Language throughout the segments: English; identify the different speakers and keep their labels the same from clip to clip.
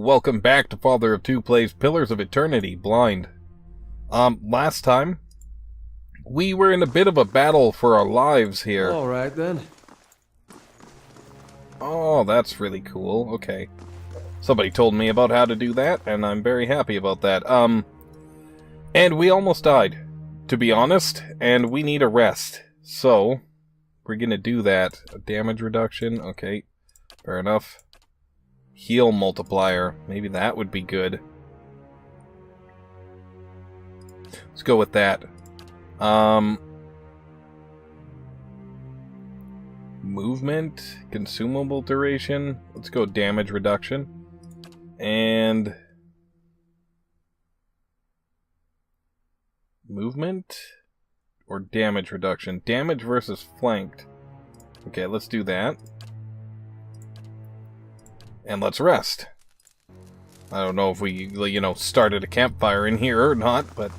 Speaker 1: welcome back to Father of Two Plays Pillars of Eternity, Blind. Last time, we were in a bit of a battle for our lives here.
Speaker 2: Alright then.
Speaker 1: Oh, that's really cool. Okay. Somebody told me about how to do that, and I'm very happy about that. And we almost died, to be honest, and we need a rest. So, we're gonna do that. A damage reduction, okay. Fair enough. Heal multiplier. Maybe that would be good. Let's go with that. Movement, consumable duration. Let's go damage reduction. And movement or damage reduction. Damage versus flanked. Okay, let's do that. And let's rest. I don't know if we, started a campfire in here or not, but...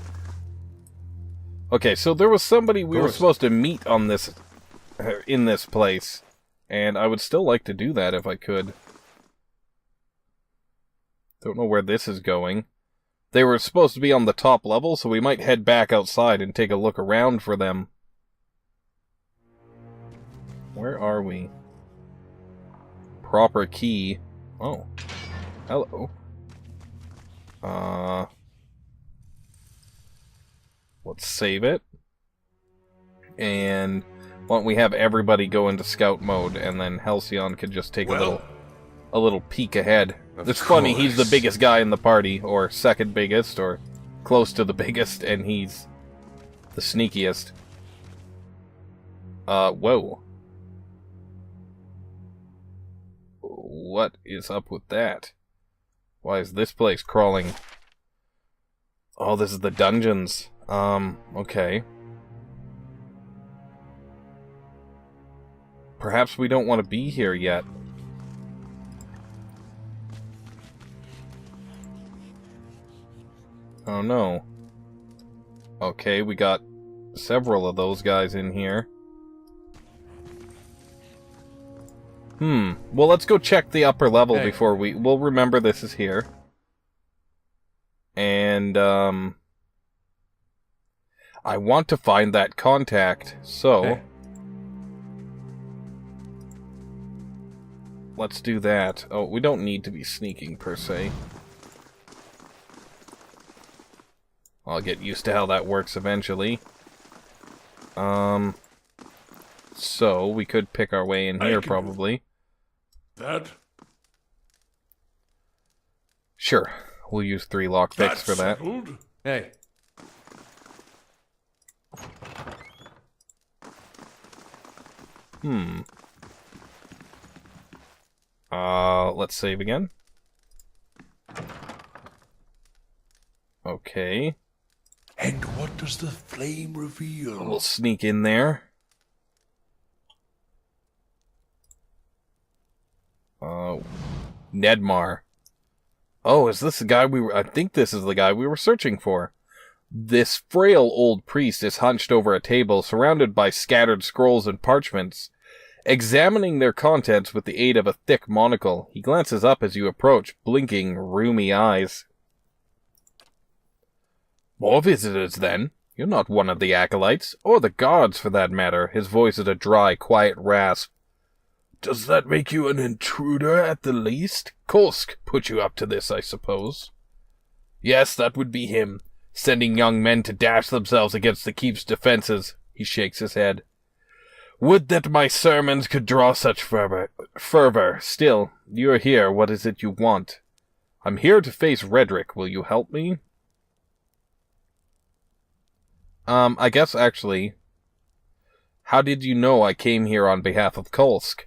Speaker 1: Okay, so there was somebody we were supposed to meet on this... in this place. And I would still like to do that if I could. Don't know where this is going. They were supposed to be on the top level, so we might head back outside and take a look around for them. Where are we? Proper key. Oh. Hello. Let's save it. And why don't we have everybody go into scout mode, and then Halcyon could just take a little peek ahead. It's funny, he's the biggest guy in the party, or second biggest, or close to the biggest, and he's the sneakiest. Whoa. What is up with that? Why is this place crawling? Oh, this is the dungeons. Okay. Perhaps we don't want to be here yet. Oh no. Okay, we got several of those guys in here. Well, let's go check the upper level before we'll remember this is here. And, I want to find that contact, so... Let's do that. Oh, we don't need to be sneaking, per se. I'll get used to how that works eventually. So, we could pick our way in here, probably.
Speaker 3: That?
Speaker 1: Sure. We'll use 3 lockpicks for that.
Speaker 3: Settled?
Speaker 2: Hey.
Speaker 1: Let's save again. Okay.
Speaker 3: And what does the flame reveal?
Speaker 1: We'll sneak in there. Nedmar. Oh, is this the guy I think this is the guy we were searching for. This frail old priest is hunched over a table, surrounded by scattered scrolls and parchments. Examining their contents with the aid of a thick monocle, he glances up as you approach, blinking, rheumy eyes. More visitors, then? You're not one of the acolytes, or the guards, for that matter. His voice is a dry, quiet rasp. Does that make you an intruder, at the least? Kolsk put you up to this, I suppose. Yes, that would be him, sending young men to dash themselves against the keep's defenses. He shakes his head. Would that my sermons could draw such fervor. Still, you're here. What is it you want? I'm here to face Redrick. Will you help me? I guess, actually... How did you know I came here on behalf of Kolsk?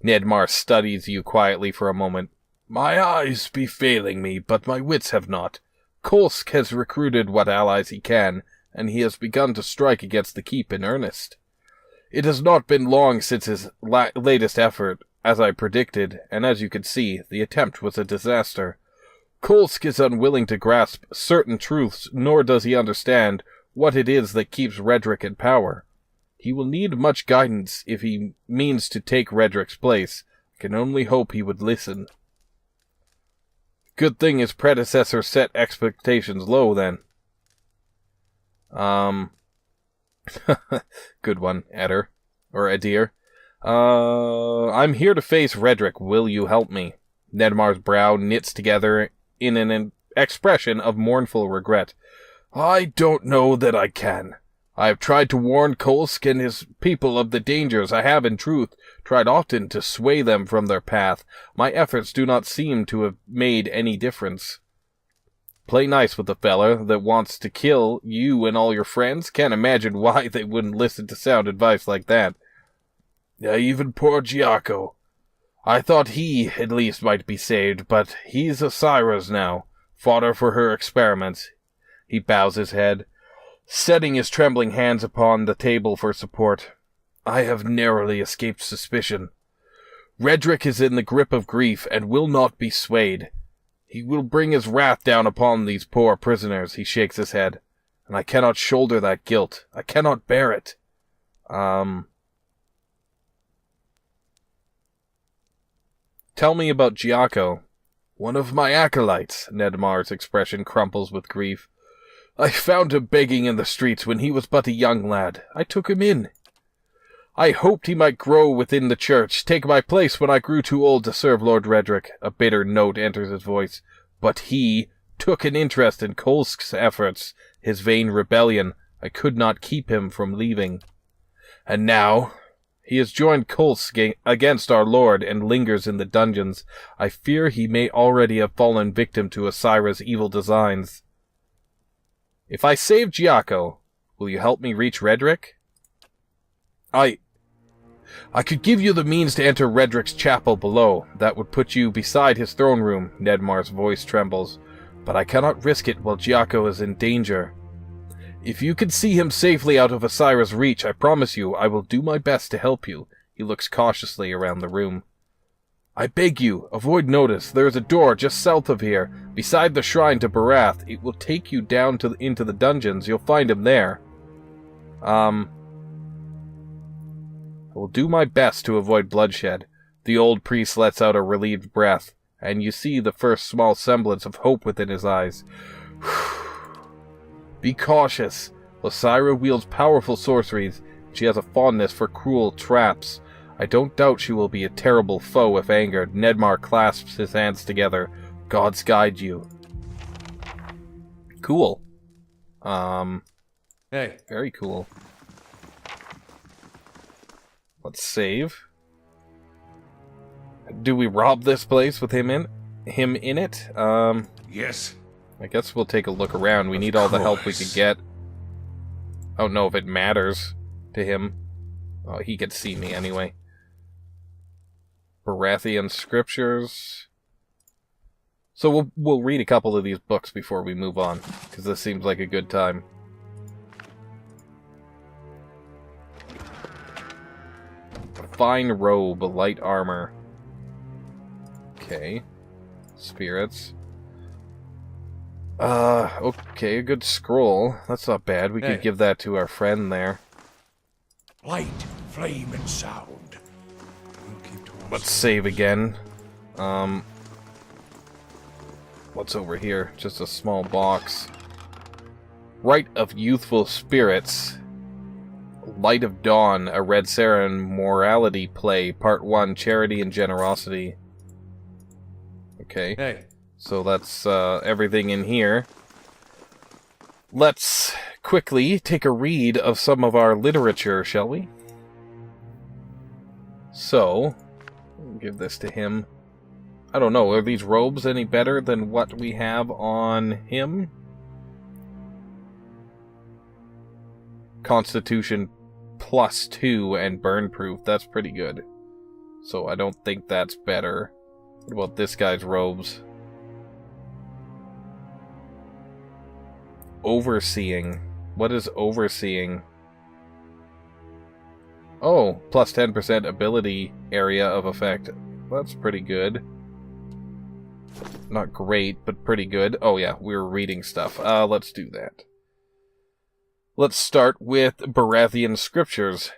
Speaker 1: Nedmar studies you quietly for a moment. My eyes be failing me, but my wits have not. Kolsk has recruited what allies he can, and he has begun to strike against the keep in earnest. It has not been long since his latest effort, as I predicted, and as you can see, the attempt was a disaster. Kolsk is unwilling to grasp certain truths, nor does he understand what it is that keeps Redrick in power. He will need much guidance if he means to take Redrick's place. I can only hope he would listen. Good thing his predecessor set expectations low, then. Good one, Eder. Or Edir. I'm here to face Redrick. Will you help me? Nedmar's brow knits together in an expression of mournful regret. I don't know that I can. I have tried to warn Kolsk and his people of the dangers. I have, in truth, tried often to sway them from their path. My efforts do not seem to have made any difference. Play nice with the fella that wants to kill you and all your friends. Can't imagine why they wouldn't listen to sound advice like that. Yeah, even poor Giaco. I thought he, at least, might be saved, but he's Osira's now. Fodder for her experiments. He bows his head, setting his trembling hands upon the table for support. I have narrowly escaped suspicion. Redrick is in the grip of grief and will not be swayed. He will bring his wrath down upon these poor prisoners. He shakes his head. And I cannot shoulder that guilt. I cannot bear it. Tell me about Giaco. One of my acolytes. Nedmar's expression crumples with grief. I found him begging in the streets when he was but a young lad. I took him in. I hoped he might grow within the church, take my place when I grew too old to serve Lord Redrick. A bitter note enters his voice. But he took an interest in Kolsk's efforts, his vain rebellion. I could not keep him from leaving. And now he has joined Kolsk against our lord and lingers in the dungeons. I fear he may already have fallen victim to Osira's evil designs. If I save Giaco, will you help me reach Redrick? I could give you the means to enter Redrick's chapel below. That would put you beside his throne room. Nedmar's voice trembles. But I cannot risk it while Giaco is in danger. If you can see him safely out of Osira's reach, I promise you I will do my best to help you. He looks cautiously around the room. I beg you, avoid notice. There is a door just south of here, beside the shrine to Barath. It will take you down into the dungeons. You'll find him there. I will do my best to avoid bloodshed. The old priest lets out a relieved breath, and you see the first small semblance of hope within his eyes. Be cautious. Osira wields powerful sorceries. She has a fondness for cruel traps. I don't doubt she will be a terrible foe if angered. Nedmar clasps his hands together. Gods guide you. Cool.
Speaker 2: Hey.
Speaker 1: Very cool. Let's save. Do we rob this place with him in it?
Speaker 3: Yes.
Speaker 1: I guess we'll take a look around. We need all the help we could get. I don't know if it matters to him. Oh, he could see me anyway. Baratheon scriptures. So we'll read a couple of these books before we move on, because this seems like a good time. A fine robe, light armor. Okay. Spirits. Okay, a good scroll. That's not bad. We could give that to our friend there.
Speaker 3: Light, flame, and sound.
Speaker 1: Let's save again. What's over here? Just a small box. Rite of Youthful Spirits. Light of Dawn, a Red Saren morality play, Part 1, Charity and Generosity. Okay.
Speaker 2: Hey.
Speaker 1: So that's everything in here. Let's quickly take a read of some of our literature, shall we? So, I'll give this to him. I don't know, are these robes any better than what we have on him? Constitution +2 and burn proof, that's pretty good. So I don't think that's better. What about this guy's robes? Overseeing. What is overseeing? Oh, plus 10% ability area of effect. That's pretty good. Not great, but pretty good. Oh yeah, we were reading stuff. Let's do that. Let's start with Baratheon scriptures.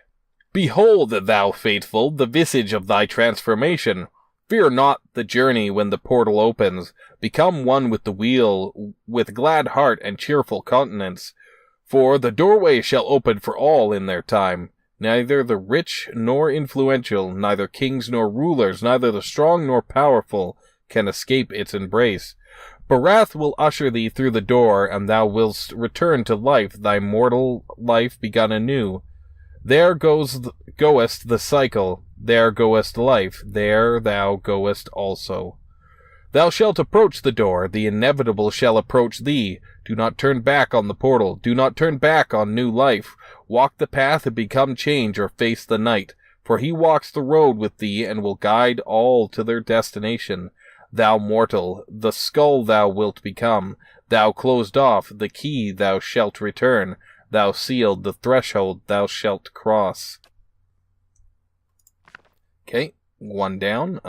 Speaker 1: Behold, thou faithful, the visage of thy transformation. Fear not the journey when the portal opens. Become one with the wheel, with glad heart and cheerful countenance. For the doorway shall open for all in their time. Neither the rich nor influential, neither kings nor rulers, neither the strong nor powerful, can escape its embrace. Barath will usher thee through the door, and thou wilt return to life, thy mortal life begun anew. There goest the cycle, there goest life, there thou goest also. Thou shalt approach the door, the inevitable shall approach thee. Do not turn back on the portal, do not turn back on new life. Walk the path and become change, or face the night. For he walks the road with thee, and will guide all to their destination. Thou mortal, the skull thou wilt become. Thou closed off, the key thou shalt return. Thou sealed, the threshold thou shalt cross. Okay, one down.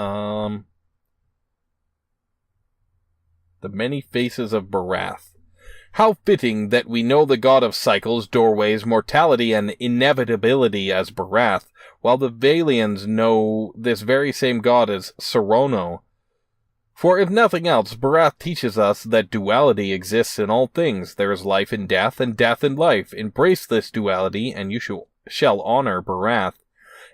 Speaker 1: The many faces of Barath. How fitting that we know the god of cycles, doorways, mortality, and inevitability as Barath, while the Vailians know this very same god as Serono. For if nothing else, Barath teaches us that duality exists in all things. There is life in death, and death in life. Embrace this duality, and you shall honor Barath.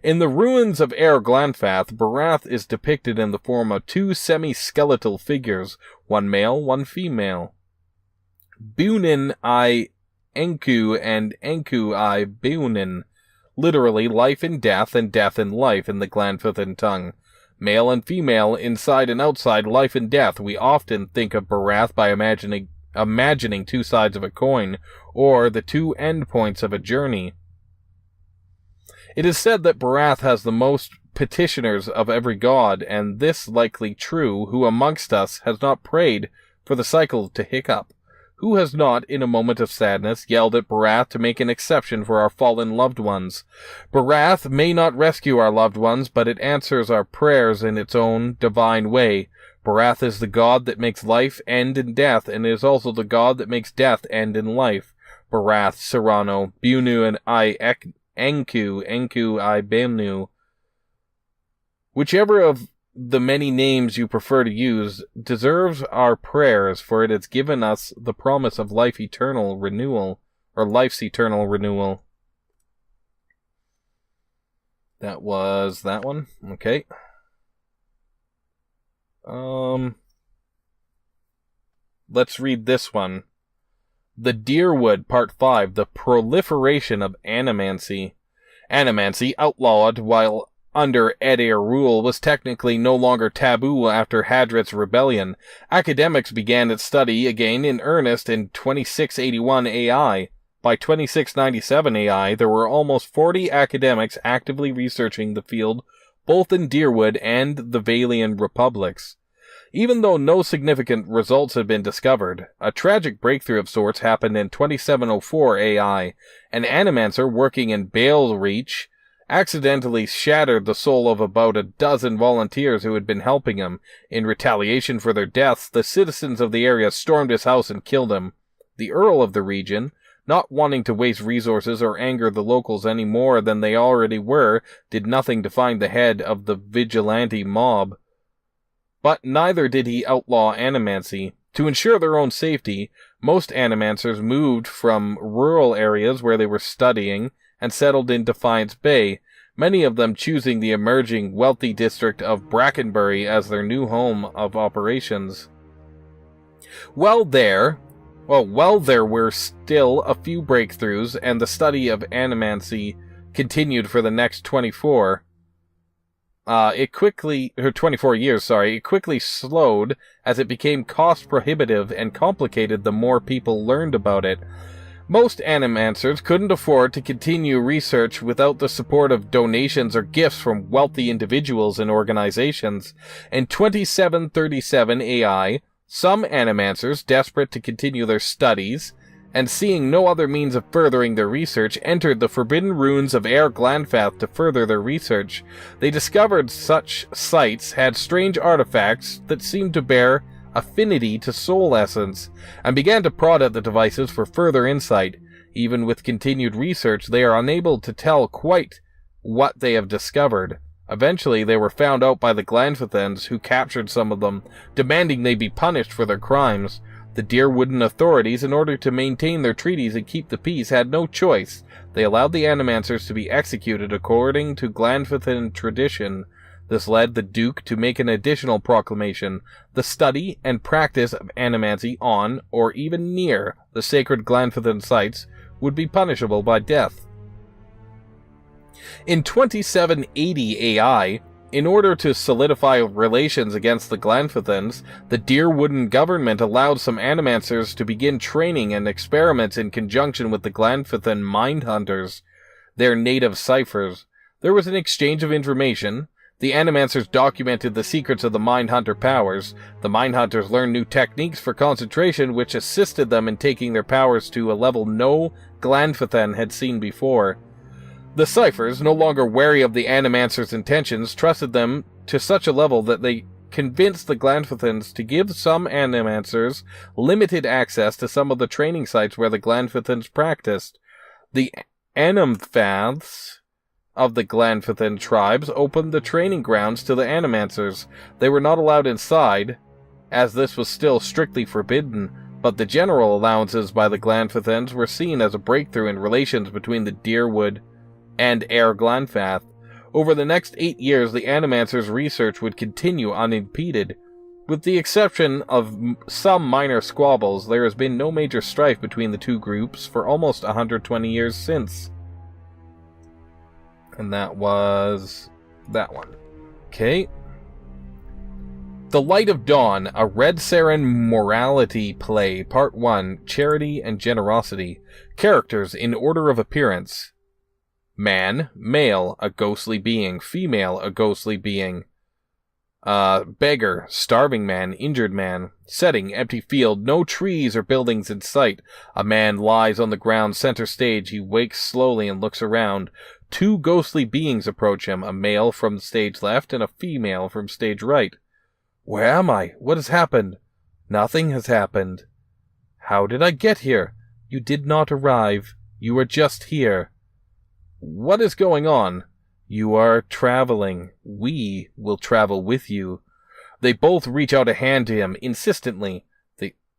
Speaker 1: In the ruins of Glanfath, Barath is depicted in the form of two semi-skeletal figures, one male, one female. Bunin I Enku and Enku I Bunin, literally life in death and death in life in the Glanfathan tongue. Male and female, inside and outside, life and death. We often think of Barath by imagining two sides of a coin, or the two endpoints of a journey. It is said that Barath has the most petitioners of every god, and this likely true, who amongst us has not prayed for the cycle to hiccup? Who has not, in a moment of sadness, yelled at Barath to make an exception for our fallen loved ones? Barath may not rescue our loved ones, but it answers our prayers in its own divine way. Barath is the god that makes life end in death, and is also the god that makes death end in life. Barath, Serrano, Bunu, and Enku I Bemnu. Whichever of the many names you prefer to use deserves our prayers, for it has given us the promise of life's eternal renewal. That was that one. Okay. Let's read this one. The Deerwood, Part 5, The Proliferation of Animancy. Animancy, outlawed while under Edir rule, was technically no longer taboo after Hadrit's rebellion. Academics began its study again in earnest in 2681 AI. By 2697 AI, there were almost 40 academics actively researching the field, both in Deerwood and the Vailian republics. Even though no significant results had been discovered, a tragic breakthrough of sorts happened in 2704 AI. An animancer working in Balereach accidentally shattered the soul of about a dozen volunteers who had been helping him. In retaliation for their deaths, the citizens of the area stormed his house and killed him. The Earl of the region, not wanting to waste resources or anger the locals any more than they already were, did nothing to find the head of the vigilante mob. But neither did he outlaw animancy. To ensure their own safety, most animancers moved from rural areas where they were studying and settled in Defiance Bay, many of them choosing the emerging wealthy district of Brackenbury as their new home of operations. While there were still a few breakthroughs, and the study of animancy continued for the next 24 years, it quickly slowed as it became cost prohibitive and complicated the more people learned about it. Most animancers couldn't afford to continue research without the support of donations or gifts from wealthy individuals and organizations. In 2737 AI, some animancers, desperate to continue their studies, and seeing no other means of furthering their research, entered the forbidden ruins of Glanfath to further their research. They discovered such sites had strange artifacts that seemed to bear affinity to soul essence, and began to prod at the devices for further insight. Even with continued research, they are unable to tell quite what they have discovered. Eventually, they were found out by the Glanfithens, who captured some of them, demanding they be punished for their crimes. The Deerwooden authorities, in order to maintain their treaties and keep the peace, had no choice. They allowed the Animancers to be executed according to Glanfithen tradition. This led the Duke to make an additional proclamation. The study and practice of animancy on, or even near, the sacred Glanfithen sites would be punishable by death. In 2780 AI, in order to solidify relations against the Glanfithens, the Deerwooden government allowed some Animancers to begin training and experiments in conjunction with the Glanfithen Mindhunters, their native ciphers. There was an exchange of information. The Animancers documented the secrets of the Mindhunter powers. The Mindhunters learned new techniques for concentration, which assisted them in taking their powers to a level no Glanfithen had seen before. The ciphers, no longer wary of the Animancers' intentions, trusted them to such a level that they convinced the Glanfithens to give some Animancers limited access to some of the training sites where the Glanfithens practiced. The Animfaths of the Glanfithen tribes opened the training grounds to the Animancers. They were not allowed inside, as this was still strictly forbidden, but the general allowances by the Glanfithens were seen as a breakthrough in relations between the Deerwood and Air Glanfath. Over the next 8 years, the Animancers' research would continue unimpeded. With the exception of some minor squabbles, there has been no major strife between the two groups for almost 120 years since. And that was that one. Okay. The Light of Dawn, a Red Saren morality play, Part 1, Charity and Generosity. Characters in order of appearance. Man, male, a ghostly being. Female, a ghostly being. Beggar, starving man, injured man. Setting, empty field, no trees or buildings in sight. A man lies on the ground center stage. He wakes slowly and looks around. Two ghostly beings approach him, a male from stage left and a female from stage right. Where am I? What has happened? Nothing has happened. How did I get here? You did not arrive. You are just here. What is going on? You are traveling. We will travel with you. They both reach out a hand to him, insistently.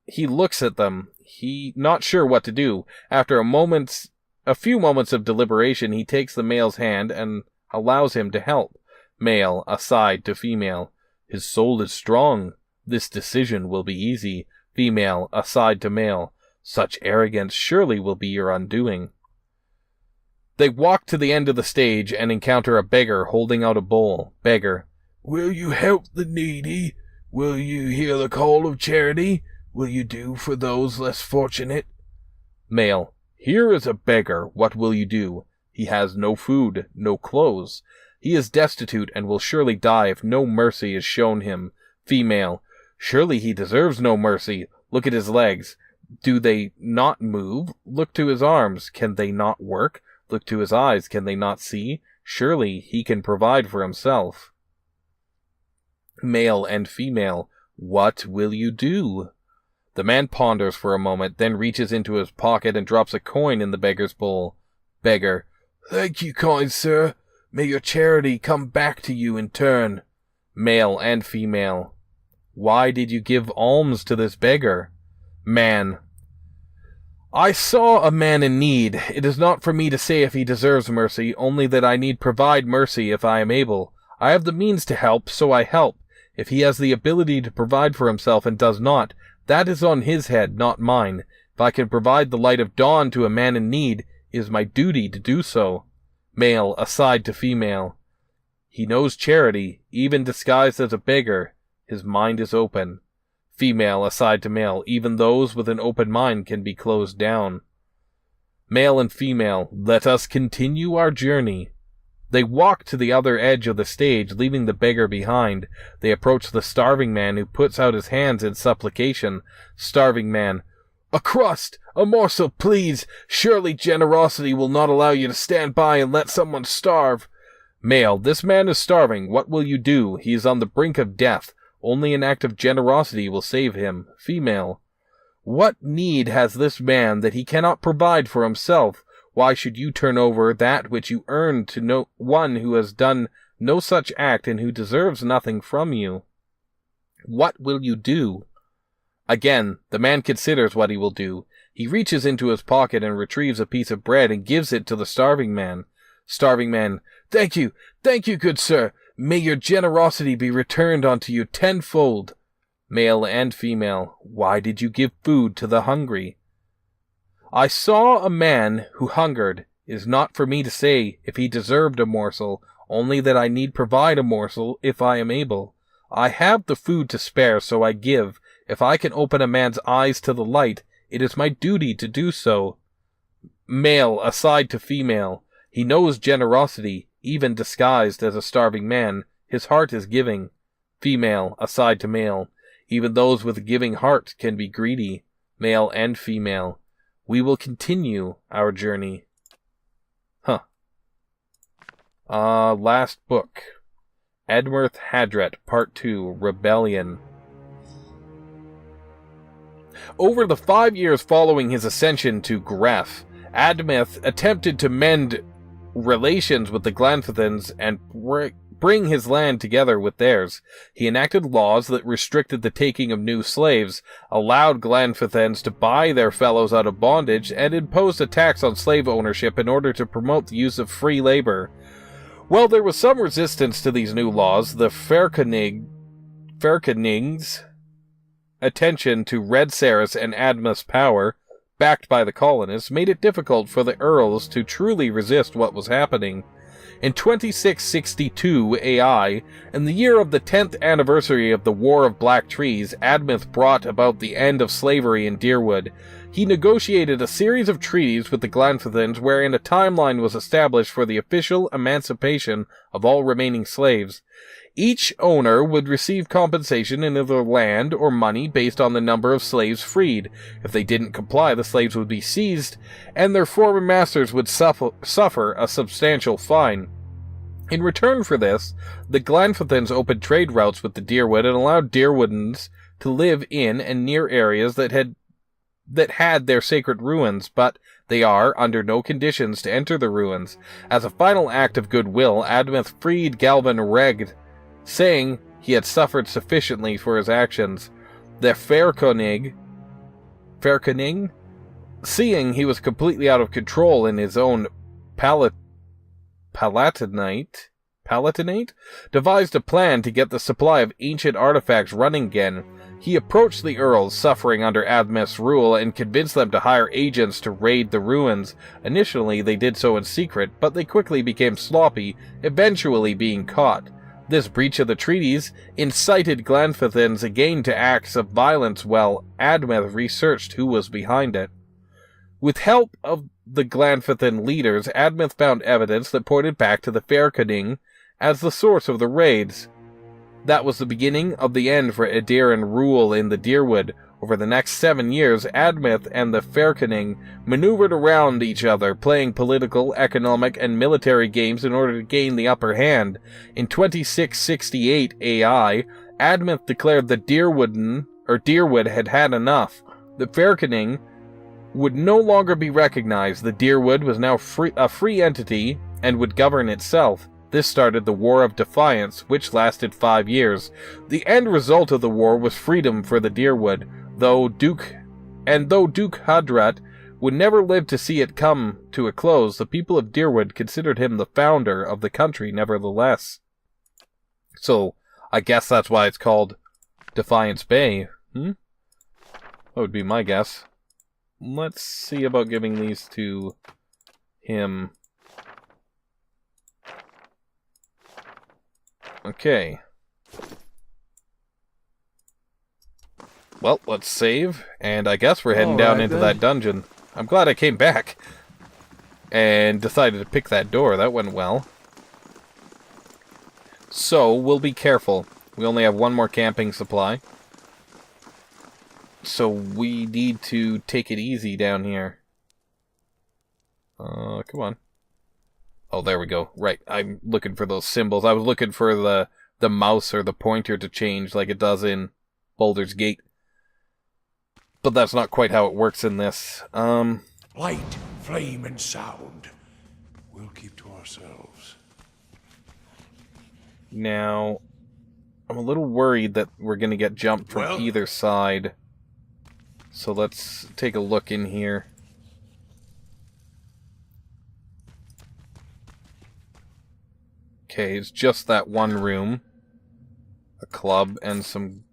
Speaker 1: He looks at them. He not sure what to do. After a few moments of deliberation, he takes the male's hand and allows him to help. Male, aside to female. His soul is strong. This decision will be easy. Female, aside to male. Such arrogance surely will be your undoing. They walk to the end of the stage and encounter a beggar holding out a bowl. Beggar.
Speaker 3: Will you help the needy? Will you hear the call of charity? Will you do for those less fortunate?
Speaker 1: Male. Here is a beggar. What will you do? He has no food, no clothes. He is destitute and will surely die if no mercy is shown him. Female. Surely he deserves no mercy. Look at his legs. Do they not move? Look to his arms. Can they not work? Look to his eyes. Can they not see? Surely he can provide for himself. Male and female. What will you do? The man ponders for a moment, then reaches into his pocket and drops a coin in the beggar's bowl. Beggar.
Speaker 3: Thank you, kind sir. May your charity come back to you in turn.
Speaker 1: Male and female. Why did you give alms to this beggar? Man. I saw a man in need. It is not for me to say if he deserves mercy, only that I need provide mercy if I am able. I have the means to help, so I help. If he has the ability to provide for himself and does not, that is on his head, not mine. If I can provide the light of dawn to a man in need, it is my duty to do so. Male, aside to female. He knows charity, even disguised as a beggar. His mind is open. Female, aside to male. Even those with an open mind can be closed down. Male and female, let us continue our journey. They walk to the other edge of the stage, leaving the beggar behind. They approach the starving man, who puts out his hands in supplication. Starving man. A crust! A morsel, please! Surely generosity will not allow you to stand by and let someone starve. Male. This man is starving. What will you do? He is on the brink of death. Only an act of generosity will save him. Female. What need has this man that he cannot provide for himself? Why should you turn over that which you earned to no one who has done no such act, and who deserves nothing from you. What will you do? Again, the man considers what he will do. He reaches into his pocket and retrieves a piece of bread and gives it to the starving man. Starving man, thank you, good sir. May your generosity be returned unto you tenfold. Male and female, why did you give food to the hungry? I saw a man who hungered. It is not for me to say if he deserved a morsel, only that I need provide a morsel if I am able. I have the food to spare, so I give. If I can open a man's eyes to the light, it is my duty to do so. Male aside to female, he knows generosity, even disguised as a starving man. His heart is giving. Female aside to male, even those with a giving heart can be greedy. Male and female, we will continue our journey. Last book. Edmirth Hadret, Part 2, Rebellion. Over the 5 years following his ascension to Gref, Admeth attempted to mend relations with the Glanfithans and bring his land together with theirs. He enacted laws that restricted the taking of new slaves, allowed Glanfithans to buy their fellows out of bondage, and imposed a tax on slave ownership in order to promote the use of free labor. While there was some resistance to these new laws, the Ferkening's attention to Red Saris and Admeth's power, backed by the colonists, made it difficult for the earls to truly resist what was happening. In 2662 AI, in the year of the 10th anniversary of the War of Black Trees, Admeth brought about the end of slavery in Deerwood. He negotiated a series of treaties with the Glanfithans wherein a timeline was established for the official emancipation of all remaining slaves. Each owner would receive compensation in either land or money based on the number of slaves freed. If they didn't comply, the slaves would be seized, and their former masters would suffer a substantial fine. In return for this, the Glanfithans opened trade routes with the Deerwood and allowed Deerwoodans to live in and near areas that had their sacred ruins, but they are under no conditions to enter the ruins. As a final act of goodwill, Admeth freed Galvin Regd, saying he had suffered sufficiently for his actions. The Ferkening, seeing he was completely out of control in his own Palatinate, devised a plan to get the supply of ancient artifacts running again. He approached the earls suffering under Admeth's rule and convinced them to hire agents to raid the ruins. Initially they did so in secret, but they quickly became sloppy, eventually being caught. This breach of the treaties incited Glanfithans again to acts of violence while Admeth researched who was behind it. With help of the Glanfithan leaders, Admeth found evidence that pointed back to the Ferkening as the source of the raids. That was the beginning of the end for Ediran rule in the Deerwood. Over the next 7 years, Admeth and the Ferkening maneuvered around each other, playing political, economic, and military games in order to gain the upper hand. In 2668 AI, Admeth declared that Deerwood had had enough. The Ferkening would no longer be recognized. The Deerwood was now a free entity and would govern itself. This started the War of Defiance, which lasted 5 years. The end result of the war was freedom for the Deerwood, though Duke Hadrat would never live to see it come to a close. The people of Deerwood considered him the founder of the country nevertheless. So, I guess that's why it's called Defiance Bay. That would be my guess. Let's see about giving these to him. Okay. Well, let's save, and I guess we're heading down into that dungeon. I'm glad I came back and decided to pick that door. That went well. So, we'll be careful. We only have one more camping supply. So, we need to take it easy down here. Come on. Oh, there we go. Right, I'm looking for those symbols. I was looking for the mouse or the pointer to change like it does in Baldur's Gate. But that's not quite how it works in this.
Speaker 2: Light, flame, and sound. We'll keep to ourselves.
Speaker 1: Now, I'm a little worried that we're going to get jumped from either side. So let's take a look in here. Okay, it's just that one room. A club and some,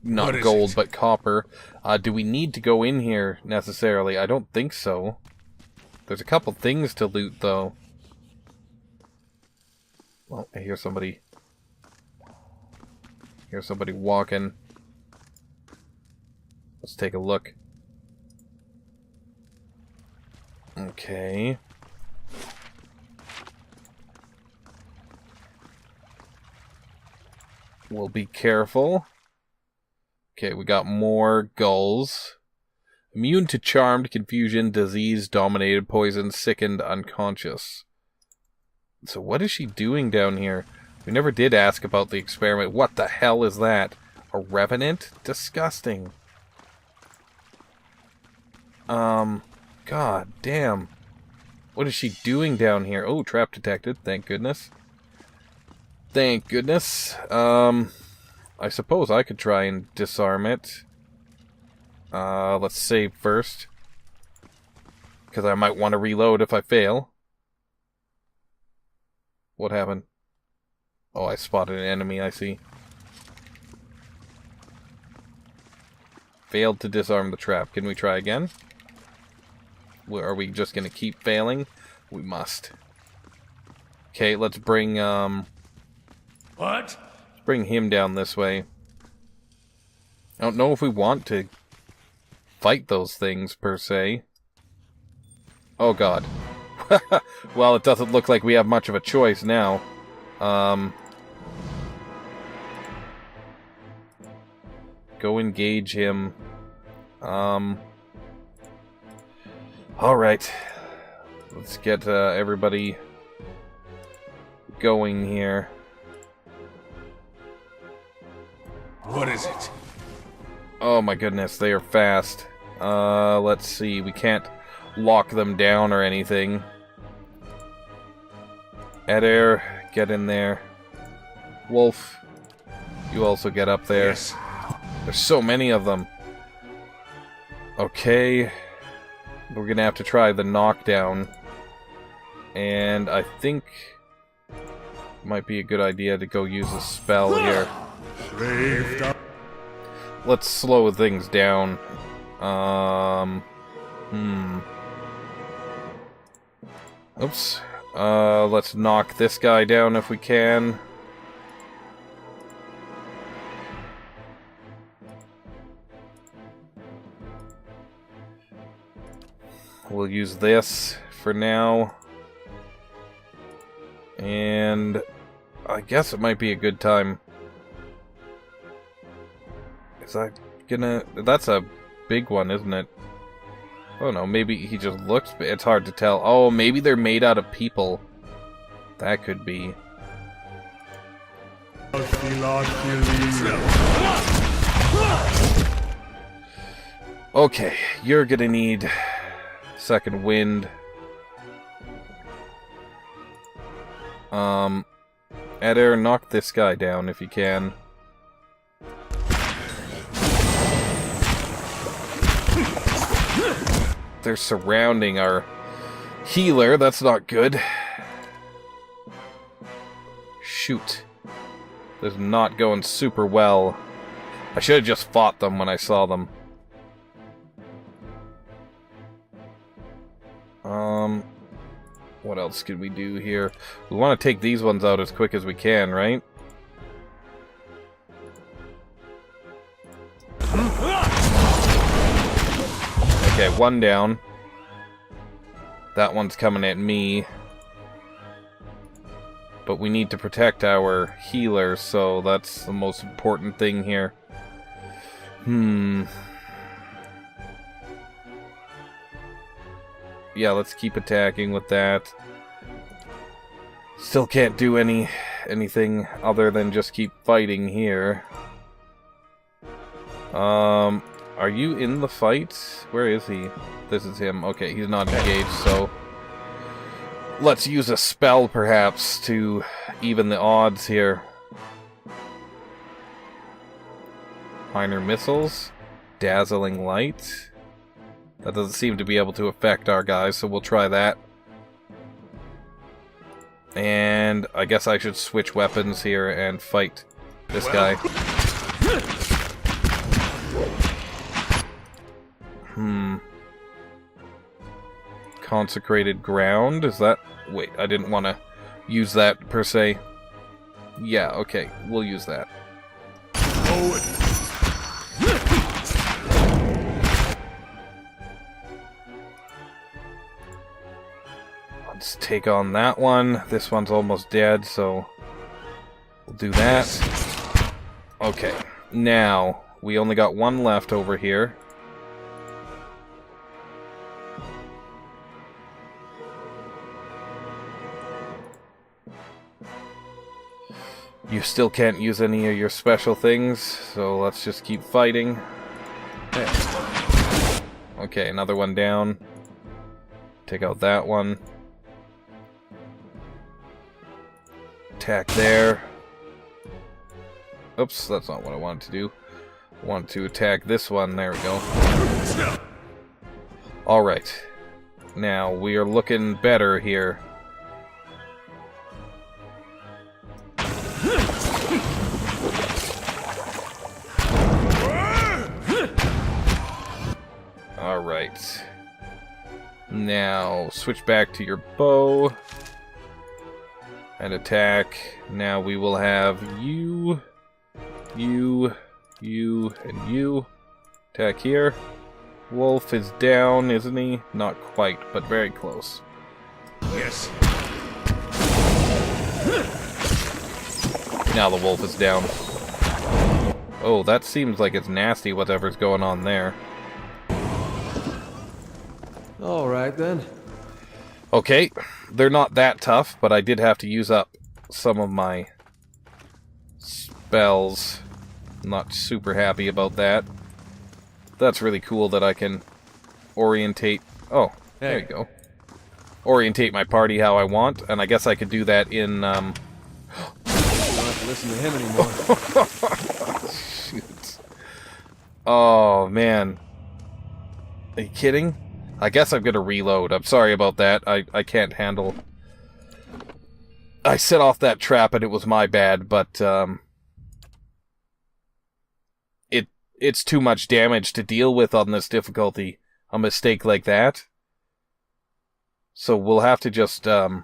Speaker 1: not gold, but copper. Do we need to go in here, necessarily? I don't think so. There's a couple things to loot, though. Well, I hear somebody. Hear somebody walking. Let's take a look. Okay. We'll be careful. Okay, we got more gulls. Immune to charmed, confusion, disease, dominated, poison, sickened, unconscious. So what is she doing down here? We never did ask about the experiment. What the hell is that? A revenant? Disgusting. God damn. What is she doing down here? Oh, trap detected. Thank goodness. Thank goodness. I suppose I could try and disarm it. Let's save first. Because I might want to reload if I fail. What happened? Oh, I spotted an enemy, I see. Failed to disarm the trap. Can we try again? Are we just going to keep failing? We must. Okay, let's bring, What?
Speaker 3: Let's
Speaker 1: bring him down this way. I don't know if we want to fight those things, per se. Oh, God. Well, it doesn't look like we have much of a choice now. Go engage him. Alright. Let's get everybody going here.
Speaker 3: What is it?
Speaker 1: Oh my goodness, they are fast. Let's see. We can't lock them down or anything. Eder, get in there. Wolf, you also get up there.
Speaker 3: Yes.
Speaker 1: There's so many of them. Okay. We're gonna have to try the knockdown. And I think it might be a good idea to go use a spell here. Let's slow things down. Oops. Let's knock this guy down if we can. We'll use this for now. And I guess it might be a good time. Is that gonna... That's a big one, isn't it? Oh no, maybe he just looks... It's hard to tell. Oh, maybe they're made out of people. That could be. Okay, you're gonna need second wind. Eder, knock this guy down if you can. They're surrounding our healer. That's not good. Shoot. This is not going super well. I should have just fought them when I saw them. What else can we do here? We want to take these ones out as quick as we can, right? Okay, one down. That one's coming at me. But we need to protect our healer, so that's the most important thing here. Yeah, let's keep attacking with that. Still can't do anything other than just keep fighting here. Are you in the fight? Where is he? This is him. Okay, he's not engaged, so let's use a spell perhaps to even the odds here. Minor missiles. Dazzling light. That doesn't seem to be able to affect our guys, so we'll try that. And I guess I should switch weapons here and fight this guy. Consecrated ground, is that... Wait, I didn't want to use that per se. Yeah, okay, we'll use that. Let's take on that one. This one's almost dead, so we'll do that. Okay, now we only got one left over here. You still can't use any of your special things, so let's just keep fighting. Okay, another one down. Take out that one. Attack there. Oops, that's not what I wanted to do. I wanted to attack this one. There we go. Alright. Now, we are looking better here. Alright. Now, switch back to your bow. And attack. Now we will have you, you, you, and you. Attack here. Wolf is down, isn't he? Not quite, but very close.
Speaker 3: Yes.
Speaker 1: Now the wolf is down. Oh, that seems like it's nasty, whatever's going on there.
Speaker 2: Alright then.
Speaker 1: Okay, they're not that tough, but I did have to use up some of my spells. I'm not super happy about that. That's really cool that I can orientate... Oh, there you go. Orientate my party how I want, and I guess I could do that in...
Speaker 2: I don't have to listen to him anymore.
Speaker 1: Shoot. Oh, man. Are you kidding? I guess I'm gonna reload. I'm sorry about that. I can't handle... I set off that trap and it was my bad, but it's too much damage to deal with on this difficulty. A mistake like that. So we'll have to just
Speaker 2: I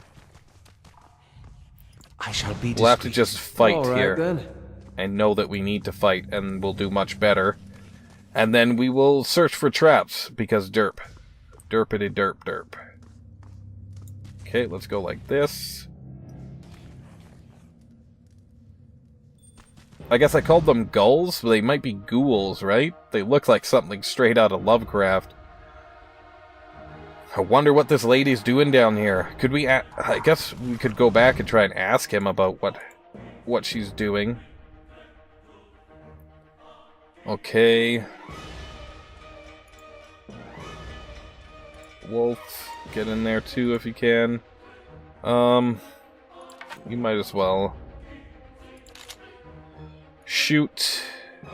Speaker 2: shall be
Speaker 1: we'll have to just fight here
Speaker 2: then.
Speaker 1: and know that we need to fight, and we'll do much better. And then we will search for traps because derp. Derpity derp derp. Okay, let's go like this. I guess I called them gulls, but they might be ghouls, right? They look like something straight out of Lovecraft. I wonder what this lady's doing down here. Could we... I guess we could go back and try and ask him about what she's doing. Okay... Wolf, get in there too if you can. You might as well. Shoot.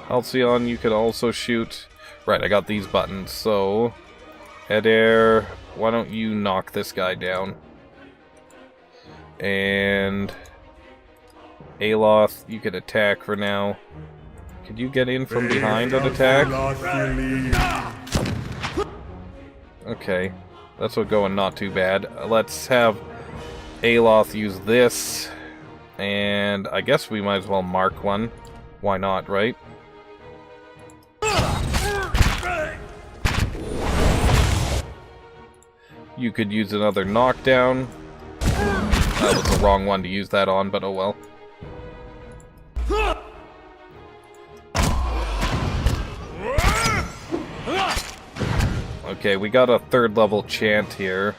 Speaker 1: Halcyon, you could also shoot. Right, I got these buttons, so... Head air, why don't you knock this guy down? And... Aloth, you could attack for now. Could you get in from behind and attack? Okay, that's what going not too bad. Let's have Aloth use this, and I guess we might as well mark one. Why not, right? You could use another knockdown. That was the wrong one to use that on, but oh well. Okay, we got a 3rd level chant here.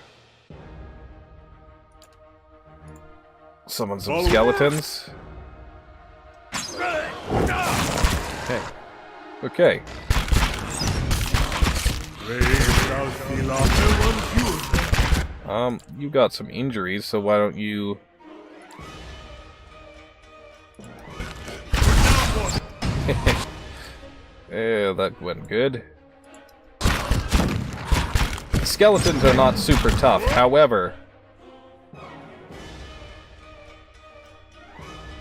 Speaker 1: Summon some skeletons. Okay. Okay. You got some injuries, so why don't you... That went good. Skeletons are not super tough, however,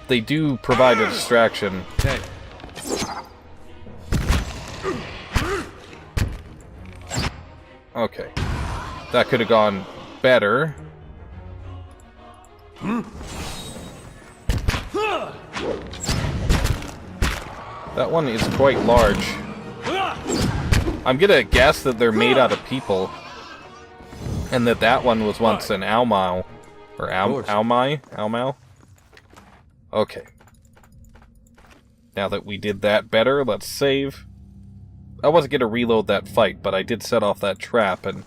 Speaker 1: they do provide a distraction.
Speaker 2: Okay.
Speaker 1: Okay. That could have gone better. That one is quite large. I'm gonna guess that they're made out of people. And that one was once an Aumau. Or Aumau? Okay. Now that we did that better, let's save. I wasn't gonna reload that fight, but I did set off that trap, and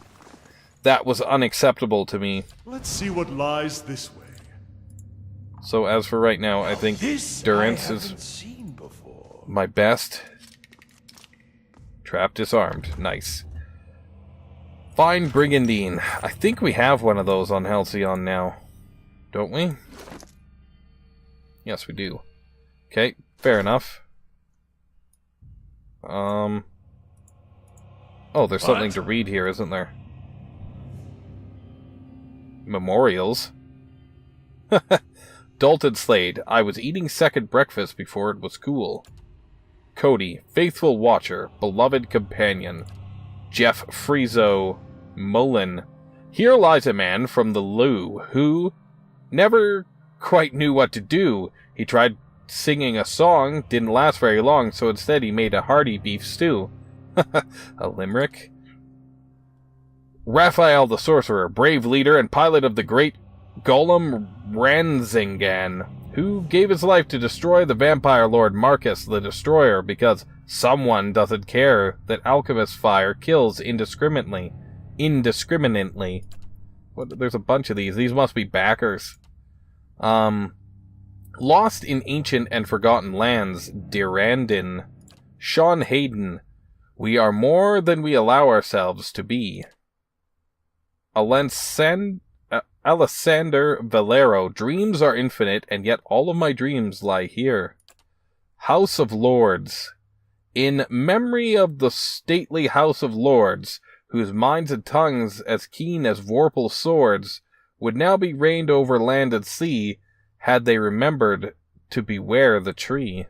Speaker 1: that was unacceptable to me.
Speaker 4: Let's see what lies this way.
Speaker 1: So as for right now, I think Durance is my best. Trap disarmed. Nice. Fine Brigandine. I think we have one of those on Halcyon now. Don't we? Yes, we do. Okay, fair enough. Oh, there's something to read here, isn't there? Memorials? Dalton Slade. I was eating second breakfast before it was cool. Cody. Faithful watcher. Beloved companion. Jeff Friezo Mullen. Here lies a man from the Loo who never quite knew what to do. He tried singing a song, didn't last very long, so instead he made a hearty beef stew. A limerick? Raphael the Sorcerer, brave leader and pilot of the great Golem Ranzingan, who gave his life to destroy the vampire lord Marcus the Destroyer because someone doesn't care that alchemist fire kills indiscriminately. What? There's a bunch of these. These must be backers. Lost in ancient and forgotten lands, Dirandin. Sean Hayden. We are more than we allow ourselves to be. Alessander Valero. Dreams are infinite, and yet all of my dreams lie here. House of Lords. In memory of the stately House of Lords, whose minds and tongues as keen as Vorpal swords, would now be reigned over land and sea, had they remembered to beware the tree.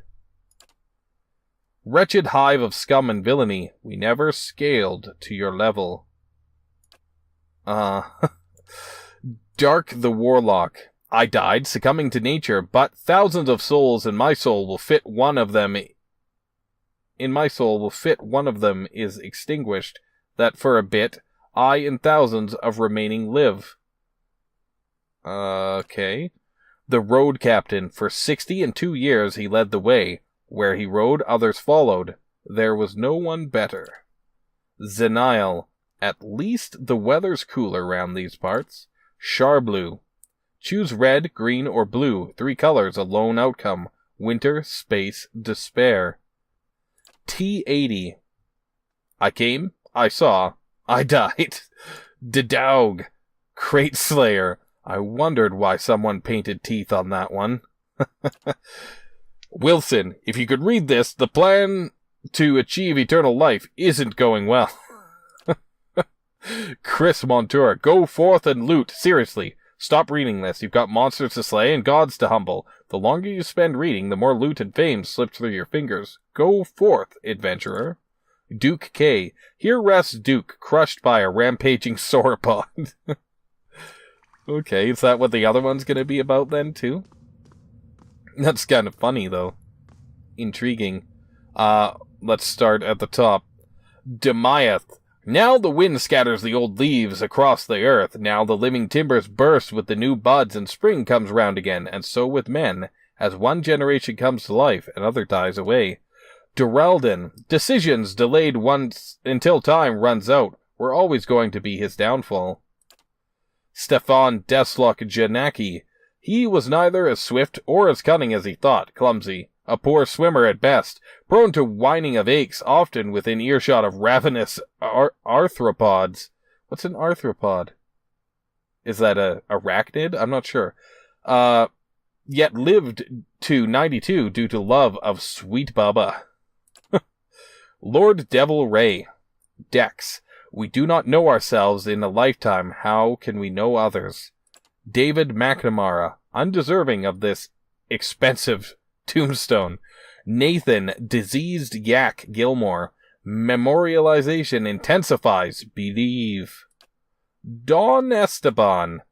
Speaker 1: Wretched hive of scum and villainy, we never scaled to your level. Dark the Warlock. I died, succumbing to nature, but thousands of souls in my soul will fit one of them. In my soul will fit one of them is extinguished, that for a bit, I and thousands of remaining live. Okay. The Road Captain. For 62 years he led the way. Where he rode, others followed. There was no one better. Zenile. At least the weather's cooler round these parts. Charbleu. Choose red, green, or blue. 3 colors, a lone outcome. Winter, space, despair. T80. I came, I saw, I died. Dedaug. Crate Slayer. I wondered why someone painted teeth on that one. Wilson, if you could read this, the plan to achieve eternal life isn't going well. Chris Montour, go forth and loot. Seriously, stop reading this. You've got monsters to slay and gods to humble. The longer you spend reading, the more loot and fame slips through your fingers. Go forth, adventurer. Duke K. Here rests Duke, crushed by a rampaging sauropod. Okay, is that what the other one's gonna be about then, too? That's kind of funny, though. Intriguing. Let's start at the top. Demiath. Now the wind scatters the old leaves across the earth. Now the living timbers burst with the new buds, and spring comes round again. And so with men. As one generation comes to life, another dies away. Duralden. Decisions delayed once until time runs out. Were always going to be his downfall. Stefan Deathlock Janaki. He was neither as swift or as cunning as he thought, clumsy, a poor swimmer at best, prone to whining of aches, often within earshot of ravenous arthropods. What's an arthropod? Is that a arachnid? I'm not sure. Yet lived to 92 due to love of sweet Baba. Lord Devil Ray. Dex. We do not know ourselves in a lifetime. How can we know others? David McNamara. Undeserving of this expensive tombstone. Nathan Diseased Yak Gilmore. Memorialization intensifies. Believe. Don Esteban.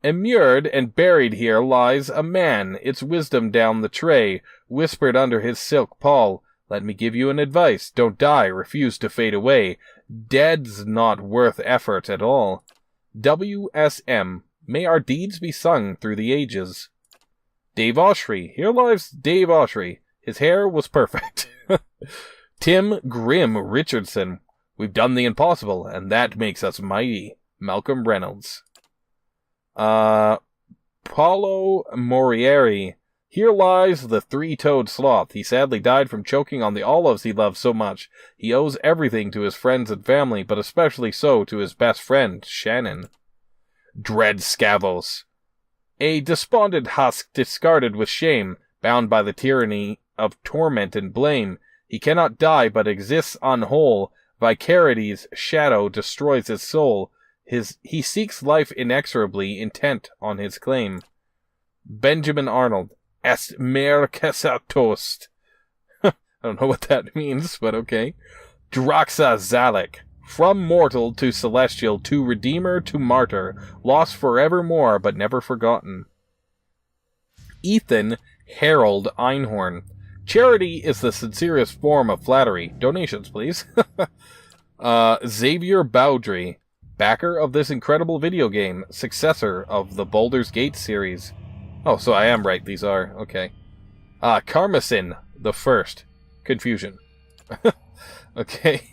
Speaker 1: Immured and buried here lies a man, its wisdom down the tray, whispered under his silk pall. Let me give you an advice. Don't die, refuse to fade away. Dead's not worth effort at all. WSM. May our deeds be sung through the ages. Dave Oshry. Here lies Dave Oshry. His hair was perfect. Tim Grimm Richardson. We've done the impossible, and that makes us mighty. Malcolm Reynolds. Paulo Morieri. Here lies the three-toed sloth. He sadly died from choking on the olives he loved so much. He owes everything to his friends and family, but especially so to his best friend, Shannon. Dread Scavos. A despondent husk discarded with shame, bound by the tyranny of torment and blame. He cannot die, but exists unwhole. Vicarity's shadow destroys his soul. He seeks life inexorably, intent on his claim. Benjamin Arnold. Est mercasatos. I don't know what that means, but okay. Draxa Zalek. From mortal to celestial, to redeemer to martyr, lost forevermore, but never forgotten. Ethan Harold Einhorn. Charity is the sincerest form of flattery. Donations, please. Xavier Bowdry. Backer of this incredible video game, successor of the Baldur's Gate series. Oh, so I am right, these are. Okay. Karmasin the First. Confusion. Okay.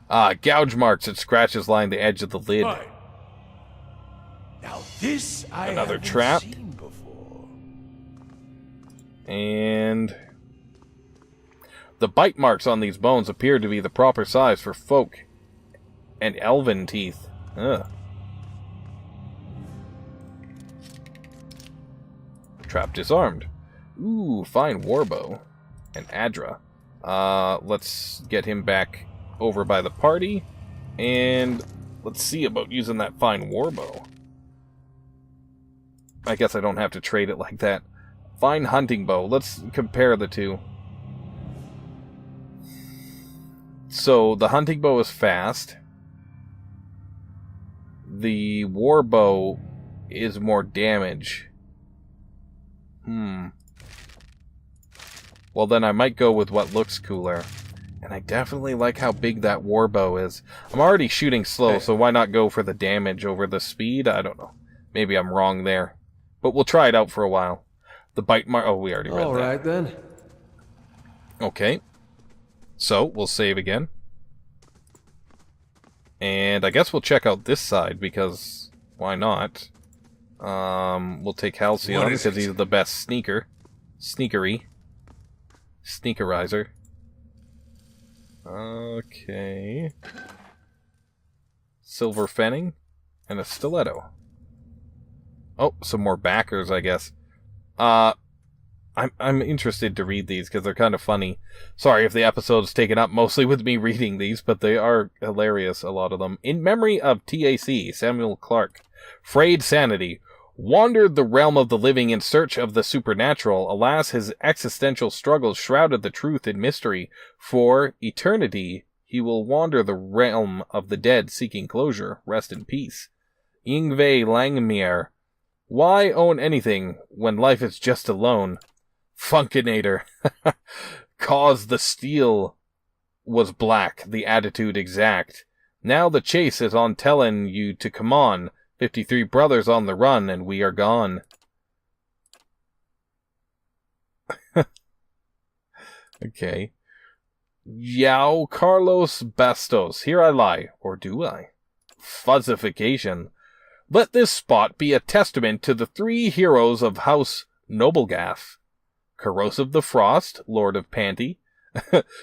Speaker 1: Gouge marks and scratches line the edge of the lid.
Speaker 4: Right. Now this I
Speaker 1: Another
Speaker 4: haven't
Speaker 1: trap.
Speaker 4: seen before.
Speaker 1: And the bite marks on these bones appear to be the proper size for folk and elven teeth. Ugh. Trap disarmed. Ooh, fine warbow. And Adra. Let's get him back over by the party. And let's see about using that fine warbow. I guess I don't have to trade it like that. Fine hunting bow. Let's compare the two. So, the hunting bow is fast. The warbow is more damage. Well, then I might go with what looks cooler. And I definitely like how big that warbow is. I'm already shooting slow, so why not go for the damage over the speed? I don't know. Maybe I'm wrong there. But we'll try it out for a while. The bite mark... Oh, we already read that.
Speaker 2: Alright then.
Speaker 1: Okay. So, we'll save again. And I guess we'll check out this side, because why not? We'll take Halcyon, because he's the best sneaker. Sneakerizer. Okay. Silver Fenning. And a stiletto. Oh, some more backers, I guess. I'm interested to read these, because they're kind of funny. Sorry if the episode's taken up mostly with me reading these, but they are hilarious, a lot of them. In memory of TAC, Samuel Clark. Frayed sanity. Wandered the realm of the living in search of the supernatural. Alas, his existential struggles shrouded the truth in mystery. For eternity, he will wander the realm of the dead, seeking closure. Rest in peace. Yngve Langmuir. Why own anything when life is just a loan? Funkinator. Cause the steel was black, the attitude exact. Now the chase is on tellin' you to come on. 53 brothers on the run, and we are gone. Okay. Yao Carlos Bastos. Here I lie. Or do I? Fuzzification. Let this spot be a testament to the 3 heroes of House Noblegaff. Corrosive the Frost, Lord of Panty.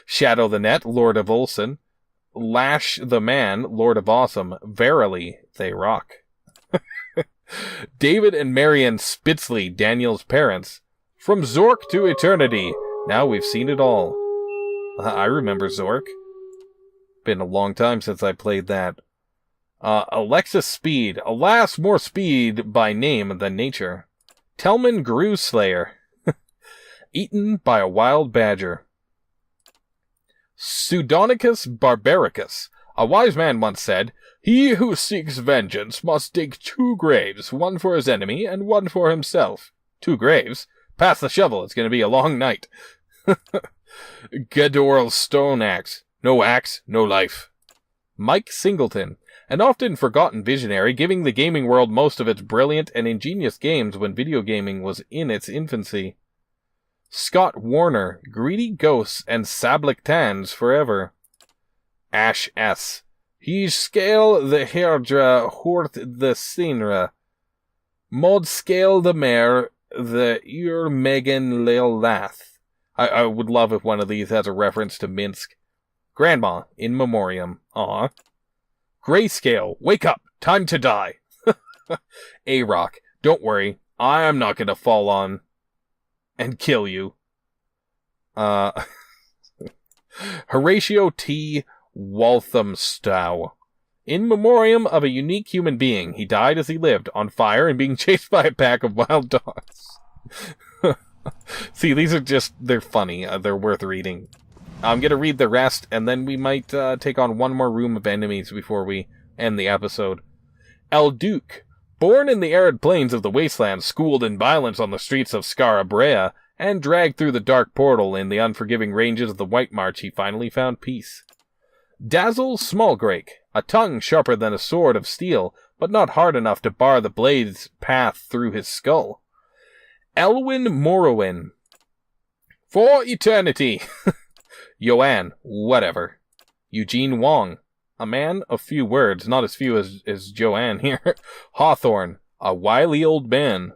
Speaker 1: Shadow the Net, Lord of Olsen. Lash the Man, Lord of Awesome. Verily, they rock. David and Marion Spitzley, Daniel's parents. From Zork to eternity. Now we've seen it all. I remember Zork. Been a long time since I played that. Alexis Speed. Alas, more speed by name than nature. Telman Grewslayer. Eaten by a wild badger. Pseudonicus Barbaricus. A wise man once said, "He who seeks vengeance must dig 2 graves, one for his enemy and one for himself." 2 graves? Pass the shovel, it's going to be a long night. Gedorl Stone Axe. No axe, no life. Mike Singleton. An often forgotten visionary, giving the gaming world most of its brilliant and ingenious games when video gaming was in its infancy. Scott Warner. Greedy ghosts and Sablik Tans forever. Ash S. He scale the Herdra hort the Sinra. Mod scale the mare the Ur Megan Lil Lath. I would love if one of these has a reference to Minsk. Grandma, in memoriam. Aw. Grayscale, wake up, time to die. A-Rock, don't worry, I'm not gonna fall on and kill you. Horatio T. Walthamstow. In memoriam of a unique human being. He died as he lived, on fire and being chased by a pack of wild dogs. See, these are just, they're funny. They're worth reading. I'm going to read the rest, and then we might take on one more room of enemies before we end the episode. El Duke. Born in the arid plains of the wasteland, schooled in violence on the streets of Scarabrea, and dragged through the dark portal in the unforgiving ranges of the White March, he finally found peace. Dazzle Smallgrake. A tongue sharper than a sword of steel, but not hard enough to bar the blade's path through his skull. Elwyn Morrowind. For eternity. Yoann, whatever. Eugene Wong. A man of few words, not as few as Joanne here. Hawthorne. A wily old man.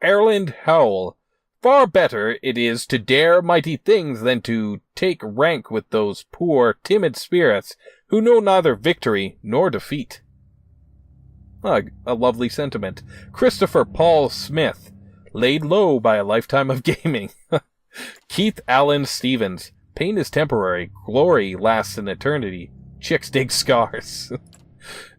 Speaker 1: Erland Howell. Far better it is to dare mighty things than to take rank with those poor, timid spirits who know neither victory nor defeat. A lovely sentiment. Christopher Paul Smith. Laid low by a lifetime of gaming. Keith Allen Stevens. Pain is temporary. Glory lasts an eternity. Chicks dig scars.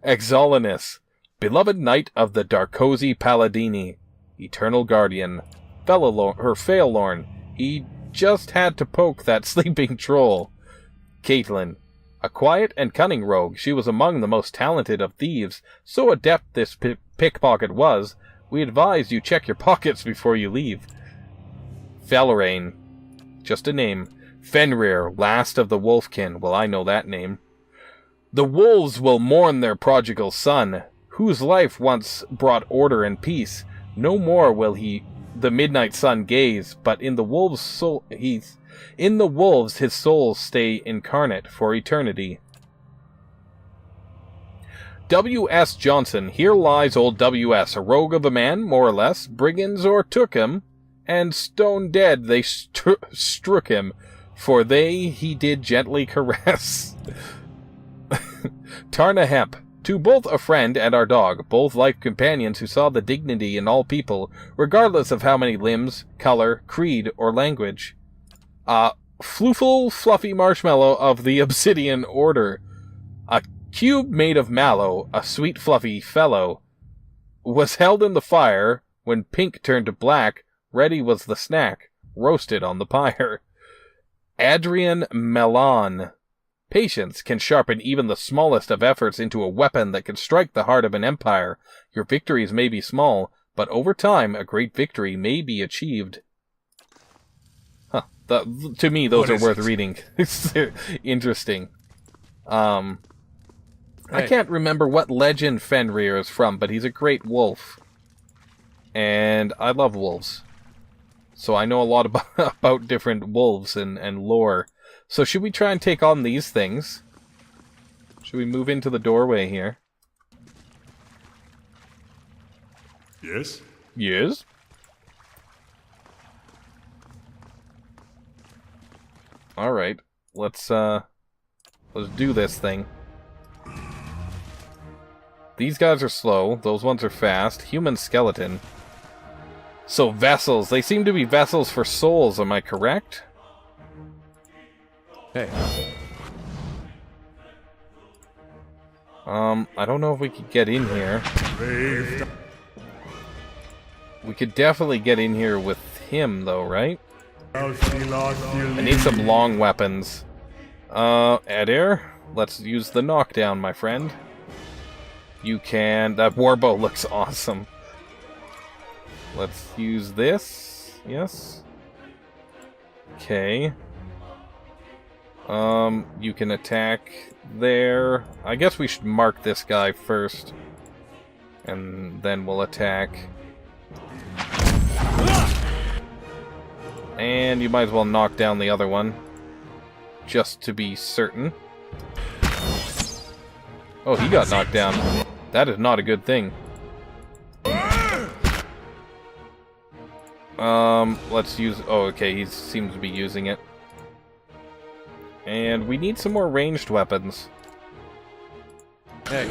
Speaker 1: Exolinus. Beloved knight of the Darkosi Paladini. Eternal guardian. Faelorn. He just had to poke that sleeping troll. Caitlin. A quiet and cunning rogue, she was among the most talented of thieves. So adept this pickpocket was, we advise you check your pockets before you leave. Felrain. Just a name. Fenrir, last of the Wolfkin. Well, I know that name. The wolves will mourn their prodigal son, whose life once brought order and peace. No more will the midnight sun gaze, but in the wolves' his soul stay incarnate for eternity. W.S. Johnson. Here lies old W.S., a rogue of a man, more or less. Brigands o'ertook him, and stone dead they strook him, for they he did gently caress. Tarna Hemp. To both a friend and our dog, both life companions who saw the dignity in all people, regardless of how many limbs, color, creed, or language. Floofle Fluffy Marshmallow of the Obsidian Order. A cube made of mallow, a sweet fluffy fellow, was held in the fire. When pink turned to black, ready was the snack, roasted on the pyre. Adrian Melan. Patience can sharpen even the smallest of efforts into a weapon that can strike the heart of an empire. Your victories may be small, but over time a great victory may be achieved. To me, those are worth reading. They're interesting. I can't remember what legend Fenrir is from, but he's a great wolf. And I love wolves. So I know a lot about different wolves and lore. So should we try and take on these things? Should we move into the doorway here?
Speaker 4: Yes?
Speaker 1: Yes? Alright. Let's do this thing. These guys are slow. Those ones are fast. Human skeleton. So vessels. They seem to be vessels for souls, am I correct?
Speaker 2: Hey.
Speaker 1: I don't know if we could get in here. We could definitely get in here with him, though, right? I need some long weapons. Adair, let's use the knockdown, my friend. You can... That warbow looks awesome. Let's use this. Yes. Okay. You can attack there. I guess we should mark this guy first. And then we'll attack. And you might as well knock down the other one. Just to be certain. Oh, he got knocked down. That is not a good thing. Let's use... Oh, okay, he seems to be using it. And we need some more ranged weapons.
Speaker 2: Hey.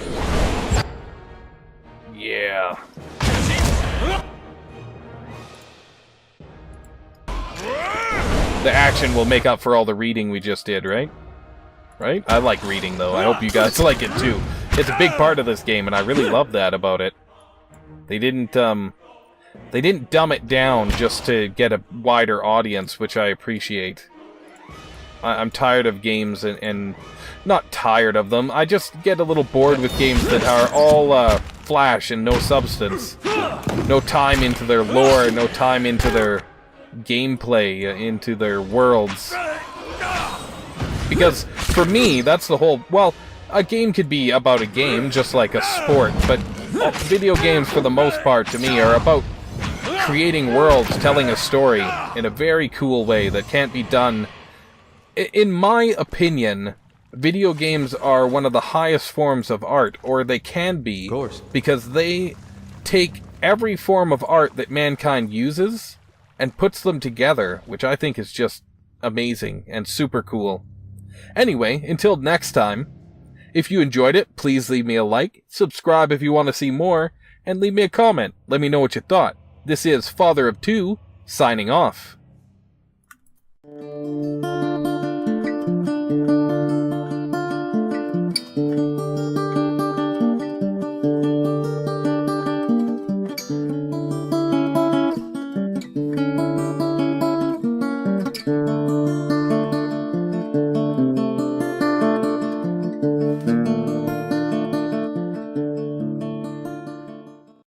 Speaker 1: Yeah. The action will make up for all the reading we just did, right? Right? I like reading, though. I hope you guys like it, too. It's a big part of this game, and I really love that about it. They didn't dumb it down just to get a wider audience, which I appreciate. I'm tired of games, and not tired of them. I just get a little bored with games that are all flash and no substance. No time into their lore, no time into their gameplay, into their worlds. Because, for me, that's the whole... Well, a game could be about a game, just like a sport, but video games, for the most part, to me, are about creating worlds, telling a story in a very cool way that can't be done... In my opinion, video games are one of the highest forms of art, or they can be,
Speaker 2: Of course.
Speaker 1: because they take every form of art that mankind uses and puts them together, which I think is just amazing and super cool. Anyway, until next time, if you enjoyed it, please leave me a like, subscribe if you want to see more, and leave me a comment. Let me know what you thought. This is FatherofTwo, signing off.